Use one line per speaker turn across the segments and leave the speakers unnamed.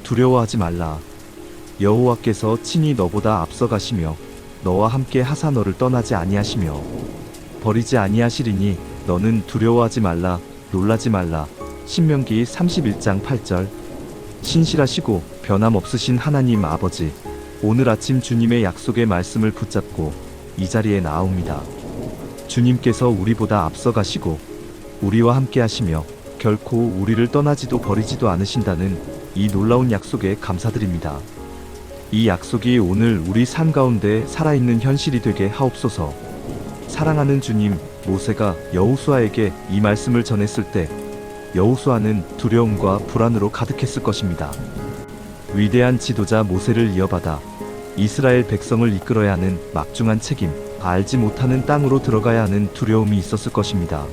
두려워하지 말라. 여호와께서 친히 너보다 앞서가시며 너와 함께 하사 너를 떠나지 아니하시며 버리지 아니하시리니 너는 두려워하지 말라. 놀라지 말라. 신명기 31장 8절. 신실하시고 변함없으신 하나님 아버지, 오늘 아침 주님의 약속의 말씀을 붙잡고 이 자리에 나옵니다. 주님께서 우리보다 앞서가시고 우리와 함께 하시며 결코 우리를 떠나지도 버리지도 않으신다는 이 놀라운 약속에 감사드립니다. 이 약속이 오늘 우리 삶 가운데 살아있는 현실이 되게 하옵소서. 사랑하는 주님, 모세가 여호수아에게 이 말씀을 전했을 때 여호수아는 두려움과 불안으로 가득했을 것입니다. 위대한 지도자 모세를 이어받아 이스라엘 백성을 이끌어야 하는 막중한 책임, 알지 못하는 땅으로 들어가야 하는 두려움이 있었을 것입니다.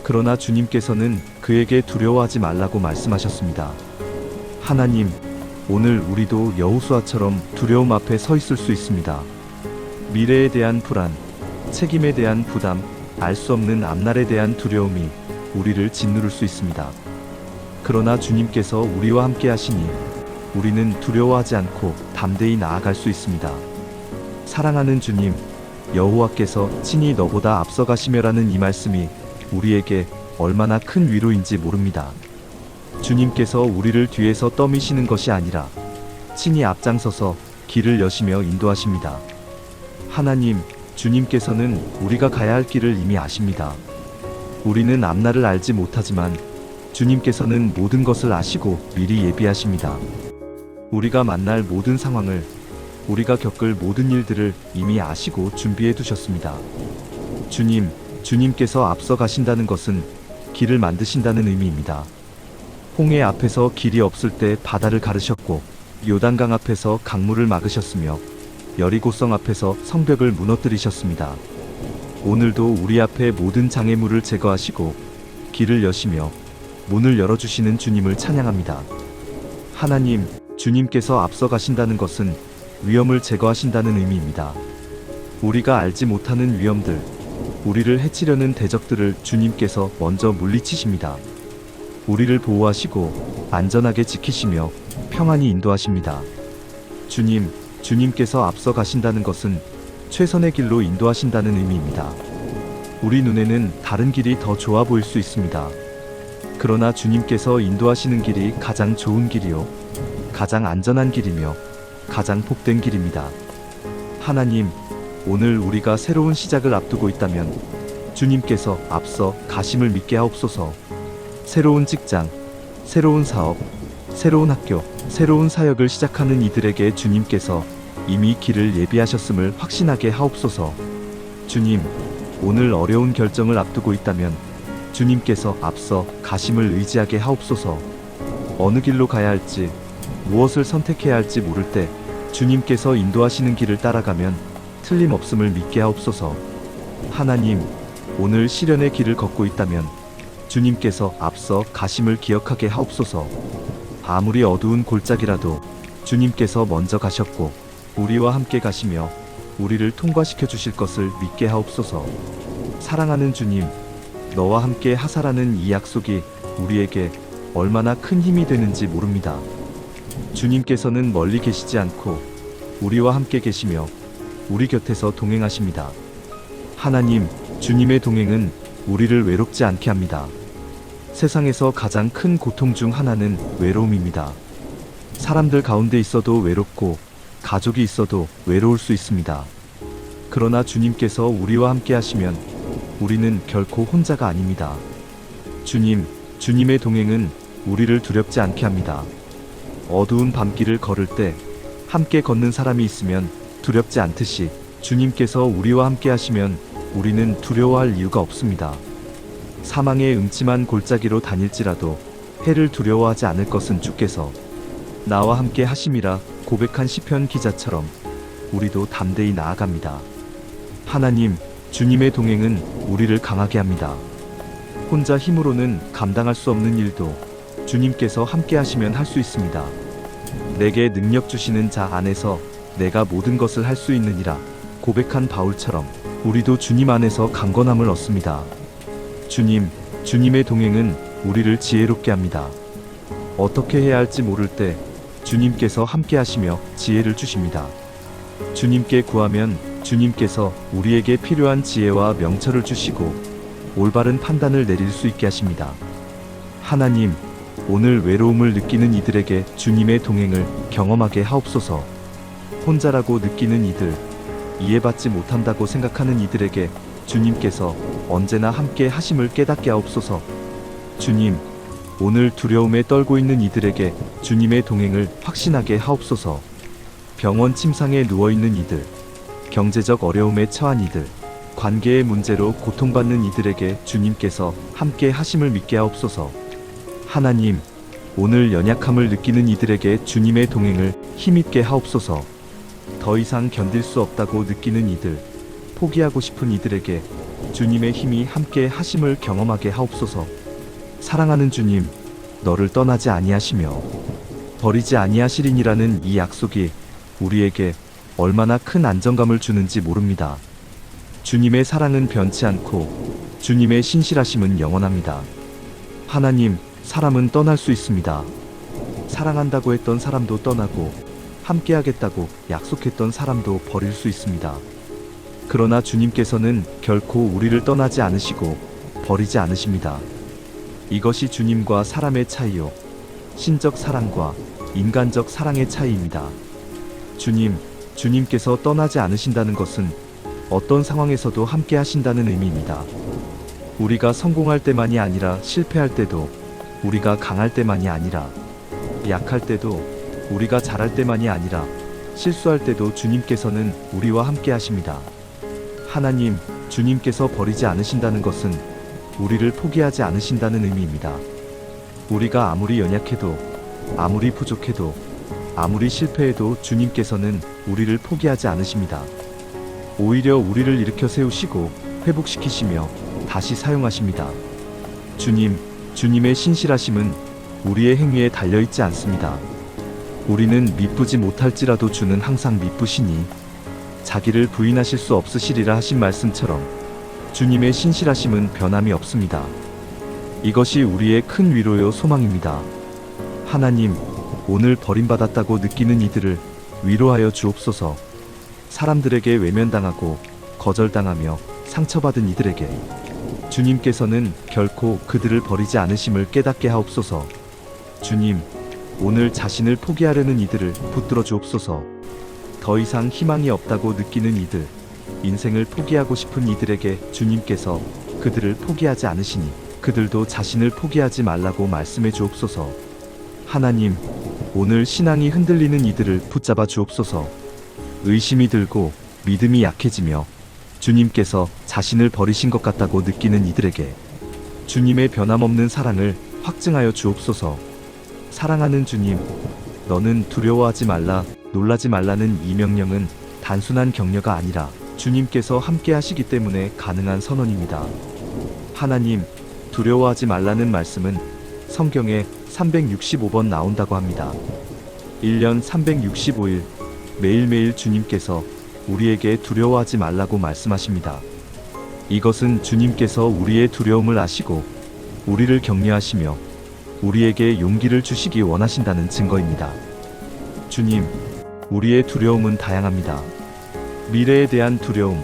그러나 주님께서는 그에게 두려워하지 말라고 말씀하셨습니다. 하나님, 오늘 우리도 여호수아처럼 두려움 앞에 서 있을 수 있습니다. 미래에 대한 불안, 책임에 대한 부담, 알 수 없는 앞날에 대한 두려움이 우리를 짓누를 수 있습니다. 그러나 주님께서 우리와 함께 하시니 우리는 두려워하지 않고 담대히 나아갈 수 있습니다. 사랑하는 주님, 여호와께서 친히 너보다 앞서가시며라는 이 말씀이 우리에게 얼마나 큰 위로인지 모릅니다. 주님께서 우리를 뒤에서 떠미시는 것이 아니라 친히 앞장서서 길을 여시며 인도하십니다. 하나님, 주님께서는 우리가 가야 할 길을 이미 아십니다. 우리는 앞날을 알지 못하지만 주님께서는 모든 것을 아시고 미리 예비하십니다. 우리가 만날 모든 상황을, 우리가 겪을 모든 일들을 이미 아시고 준비해 두셨습니다. 주님께서 앞서 가신다는 것은 길을 만드신다는 의미입니다. 홍해 앞에서 길이 없을 때 바다를 가르셨고 요단강 앞에서 강물을 막으셨으며 여리고성 앞에서 성벽을 무너뜨리셨습니다. 오늘도 우리 앞에 모든 장애물을 제거하시고 길을 여시며 문을 열어주시는 주님을 찬양합니다. 하나님, 주님께서 앞서 가신다는 것은 위험을 제거하신다는 의미입니다. 우리가 알지 못하는 위험들, 우리를 해치려는 대적들을 주님께서 먼저 물리치십니다. 우리를 보호하시고 안전하게 지키시며 평안히 인도하십니다. 주님께서 앞서 가신다는 것은 최선의 길로 인도하신다는 의미입니다. 우리 눈에는 다른 길이 더 좋아 보일 수 있습니다. 그러나 주님께서 인도하시는 길이 가장 좋은 길이요, 가장 안전한 길이며 가장 복된 길입니다. 하나님, 오늘 우리가 새로운 시작을 앞두고 있다면 주님께서 앞서 가심을 믿게 하옵소서. 새로운 직장, 새로운 사업, 새로운 학교, 새로운 사역을 시작하는 이들에게 주님께서 이미 길을 예비하셨음을 확신하게 하옵소서. 주님, 오늘 어려운 결정을 앞두고 있다면 주님께서 앞서 가심을 의지하게 하옵소서. 어느 길로 가야 할지, 무엇을 선택해야 할지 모를 때 주님께서 인도하시는 길을 따라가면 틀림없음을 믿게 하옵소서. 하나님, 오늘 시련의 길을 걷고 있다면 주님께서 앞서 가심을 기억하게 하옵소서. 아무리 어두운 골짜기라도 주님께서 먼저 가셨고 우리와 함께 가시며 우리를 통과시켜 주실 것을 믿게 하옵소서. 사랑하는 주님, 너와 함께 하사라는 이 약속이 우리에게 얼마나 큰 힘이 되는지 모릅니다. 주님께서는 멀리 계시지 않고 우리와 함께 계시며 우리 곁에서 동행하십니다. 하나님, 주님의 동행은 우리를 외롭지 않게 합니다. 세상에서 가장 큰 고통 중 하나는 외로움입니다. 사람들 가운데 있어도 외롭고 가족이 있어도 외로울 수 있습니다. 그러나 주님께서 우리와 함께 하시면 우리는 결코 혼자가 아닙니다. 주님의 동행은 우리를 두렵지 않게 합니다. 어두운 밤길을 걸을 때 함께 걷는 사람이 있으면 두렵지 않듯이 주님께서 우리와 함께 하시면 우리는 두려워할 이유가 없습니다. 사망의 음침한 골짜기로 다닐지라도 해를 두려워하지 않을 것은 주께서 나와 함께 하심이라 고백한 시편 기자처럼 우리도 담대히 나아갑니다. 하나님, 주님의 동행은 우리를 강하게 합니다. 혼자 힘으로는 감당할 수 없는 일도 주님께서 함께 하시면 할 수 있습니다. 내게 능력 주시는 자 안에서 내가 모든 것을 할 수 있느니라 고백한 바울처럼 우리도 주님 안에서 강건함을 얻습니다. 주님의 동행은 우리를 지혜롭게 합니다. 어떻게 해야 할지 모를 때 주님께서 함께 하시며 지혜를 주십니다. 주님께 구하면 주님께서 우리에게 필요한 지혜와 명철을 주시고 올바른 판단을 내릴 수 있게 하십니다. 하나님, 오늘 외로움을 느끼는 이들에게 주님의 동행을 경험하게 하옵소서. 혼자라고 느끼는 이들, 이해받지 못한다고 생각하는 이들에게 주님께서 언제나 함께 하심을 깨닫게 하옵소서. 주님, 오늘 두려움에 떨고 있는 이들에게 주님의 동행을 확신하게 하옵소서. 병원 침상에 누워있는 이들, 경제적 어려움에 처한 이들, 관계의 문제로 고통받는 이들에게 주님께서 함께 하심을 믿게 하옵소서. 하나님, 오늘 연약함을 느끼는 이들에게 주님의 동행을 힘있게 하옵소서. 더 이상 견딜 수 없다고 느끼는 이들, 포기하고 싶은 이들에게 주님의 힘이 함께 하심을 경험하게 하옵소서. 사랑하는 주님, 너를 떠나지 아니하시며 버리지 아니하시리니라는 이 약속이 우리에게 얼마나 큰 안정감을 주는지 모릅니다. 주님의 사랑은 변치 않고 주님의 신실하심은 영원합니다. 하나님, 사람은 떠날 수 있습니다. 사랑한다고 했던 사람도 떠나고 함께하겠다고 약속했던 사람도 버릴 수 있습니다. 그러나 주님께서는 결코 우리를 떠나지 않으시고 버리지 않으십니다. 이것이 주님과 사람의 차이요, 신적 사랑과 인간적 사랑의 차이입니다. 주님께서 떠나지 않으신다는 것은 어떤 상황에서도 함께 하신다는 의미입니다. 우리가 성공할 때만이 아니라 실패할 때도, 우리가 강할 때만이 아니라 약할 때도, 우리가 잘할 때만이 아니라 실수할 때도 주님께서는 우리와 함께 하십니다. 하나님, 주님께서 버리지 않으신다는 것은 우리를 포기하지 않으신다는 의미입니다. 우리가 아무리 연약해도, 아무리 부족해도, 아무리 실패해도 주님께서는 우리를 포기하지 않으십니다. 오히려 우리를 일으켜 세우시고 회복시키시며 다시 사용하십니다. 주님의 신실하심은 우리의 행위에 달려있지 않습니다. 우리는 미쁘지 못할지라도 주는 항상 미쁘시니 자기를 부인하실 수 없으시리라 하신 말씀처럼 주님의 신실하심은 변함이 없습니다. 이것이 우리의 큰 위로요 소망입니다. 하나님, 오늘 버림받았다고 느끼는 이들을 위로하여 주옵소서. 사람들에게 외면당하고 거절당하며 상처받은 이들에게 주님께서는 결코 그들을 버리지 않으심을 깨닫게 하옵소서. 주님, 오늘 자신을 포기하려는 이들을 붙들어 주옵소서. 더 이상 희망이 없다고 느끼는 이들, 인생을 포기하고 싶은 이들에게 주님께서 그들을 포기하지 않으시니 그들도 자신을 포기하지 말라고 말씀해 주옵소서. 하나님, 오늘 신앙이 흔들리는 이들을 붙잡아 주옵소서. 의심이 들고 믿음이 약해지며 주님께서 자신을 버리신 것 같다고 느끼는 이들에게 주님의 변함없는 사랑을 확증하여 주옵소서. 사랑하는 주님, 너는 두려워하지 말라, 놀라지 말라는 이 명령은 단순한 격려가 아니라 주님께서 함께 하시기 때문에 가능한 선언입니다. 하나님, 두려워하지 말라는 말씀은 성경에 365번 나온다고 합니다. 1년 365일 매일매일 주님께서 우리에게 두려워하지 말라고 말씀하십니다. 이것은 주님께서 우리의 두려움을 아시고 우리를 격려하시며 우리에게 용기를 주시기 원하신다는 증거입니다. 주님, 우리의 두려움은 다양합니다. 미래에 대한 두려움,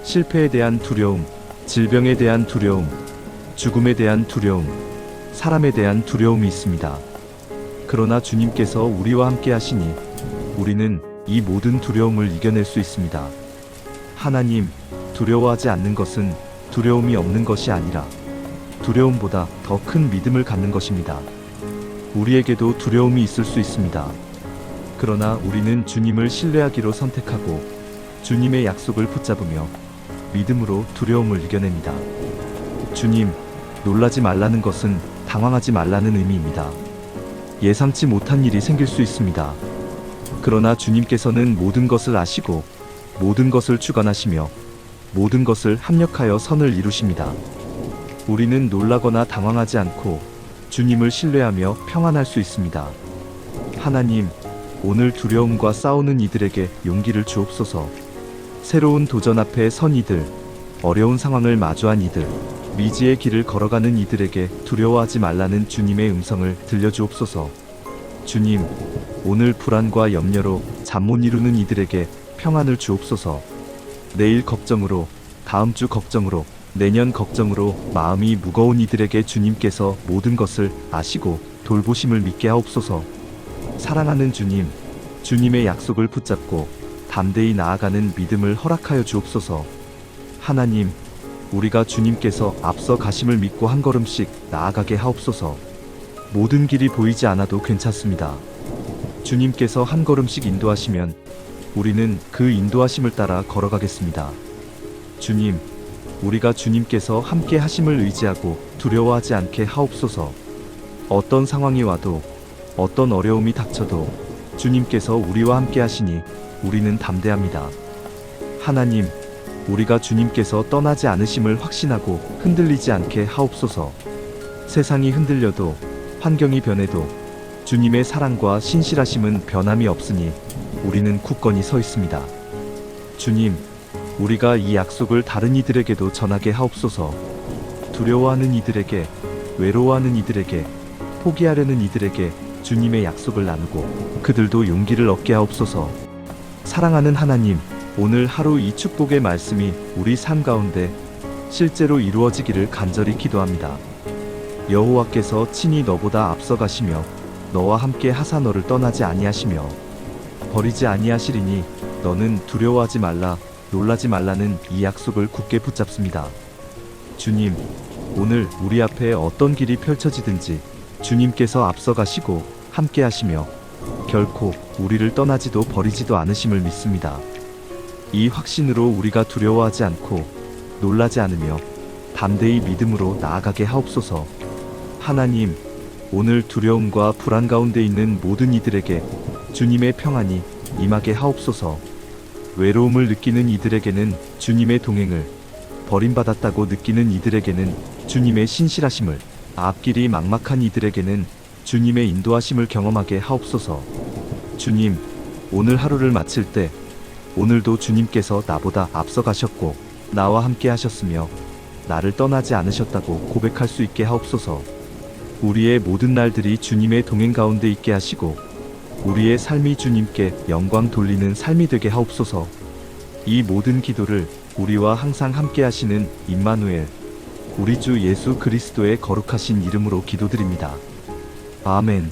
실패에 대한 두려움, 질병에 대한 두려움, 죽음에 대한 두려움, 사람에 대한 두려움이 있습니다. 그러나 주님께서 우리와 함께 하시니 우리는 이 모든 두려움을 이겨낼 수 있습니다. 하나님, 두려워하지 않는 것은 두려움이 없는 것이 아니라 두려움보다 더 큰 믿음을 갖는 것입니다. 우리에게도 두려움이 있을 수 있습니다. 그러나 우리는 주님을 신뢰하기로 선택하고 주님의 약속을 붙잡으며 믿음으로 두려움을 이겨냅니다. 주님, 놀라지 말라는 것은 당황하지 말라는 의미입니다. 예상치 못한 일이 생길 수 있습니다. 그러나 주님께서는 모든 것을 아시고 모든 것을 주관하시며 모든 것을 합력하여 선을 이루십니다. 우리는 놀라거나 당황하지 않고 주님을 신뢰하며 평안할 수 있습니다. 하나님, 오늘 두려움과 싸우는 이들에게 용기를 주옵소서. 새로운 도전 앞에 선 이들, 어려운 상황을 마주한 이들, 미지의 길을 걸어가는 이들에게 두려워하지 말라는 주님의 음성을 들려주옵소서. 주님, 오늘 불안과 염려로 잠 못 이루는 이들에게 평안을 주옵소서. 내일 걱정으로, 다음 주 걱정으로, 내년 걱정으로 마음이 무거운 이들에게 주님께서 모든 것을 아시고 돌보심을 믿게 하옵소서. 사랑하는 주님, 주님의 약속을 붙잡고 담대히 나아가는 믿음을 허락하여 주옵소서. 하나님, 우리가 주님께서 앞서 가심을 믿고 한 걸음씩 나아가게 하옵소서. 모든 길이 보이지 않아도 괜찮습니다. 주님께서 한 걸음씩 인도하시면 우리는 그 인도하심을 따라 걸어가겠습니다. 주님, 우리가 주님께서 함께 하심을 의지하고 두려워하지 않게 하옵소서. 어떤 상황이 와도, 어떤 어려움이 닥쳐도 주님께서 우리와 함께 하시니 우리는 담대합니다. 하나님, 우리가 주님께서 떠나지 않으심을 확신하고 흔들리지 않게 하옵소서. 세상이 흔들려도, 환경이 변해도 주님의 사랑과 신실하심은 변함이 없으니 우리는 굳건히 서 있습니다. 주님, 우리가 이 약속을 다른 이들에게도 전하게 하옵소서. 두려워하는 이들에게, 외로워하는 이들에게, 포기하려는 이들에게 주님의 약속을 나누고 그들도 용기를 얻게 하옵소서. 사랑하는 하나님, 오늘 하루 이 축복의 말씀이 우리 삶 가운데 실제로 이루어지기를 간절히 기도합니다. 여호와께서 친히 너보다 앞서가시며 너와 함께 하사 너를 떠나지 아니하시며 버리지 아니하시리니 너는 두려워하지 말라, 놀라지 말라는 이 약속을 굳게 붙잡습니다. 주님, 오늘 우리 앞에 어떤 길이 펼쳐지든지 주님께서 앞서가시고 함께 하시며 결코 우리를 떠나지도 버리지도 않으심을 믿습니다. 이 확신으로 우리가 두려워하지 않고 놀라지 않으며 담대히 믿음으로 나아가게 하옵소서. 하나님, 오늘 두려움과 불안 가운데 있는 모든 이들에게 주님의 평안이 임하게 하옵소서. 외로움을 느끼는 이들에게는 주님의 동행을, 버림받았다고 느끼는 이들에게는 주님의 신실하심을, 앞길이 막막한 이들에게는 주님의 인도하심을 경험하게 하옵소서. 주님, 오늘 하루를 마칠 때 오늘도 주님께서 나보다 앞서가셨고 나와 함께 하셨으며 나를 떠나지 않으셨다고 고백할 수 있게 하옵소서. 우리의 모든 날들이 주님의 동행 가운데 있게 하시고 우리의 삶이 주님께 영광 돌리는 삶이 되게 하옵소서. 이 모든 기도를 우리와 항상 함께 하시는 임마누엘, 우리 주 예수 그리스도의 거룩하신 이름으로 기도드립니다. 아멘.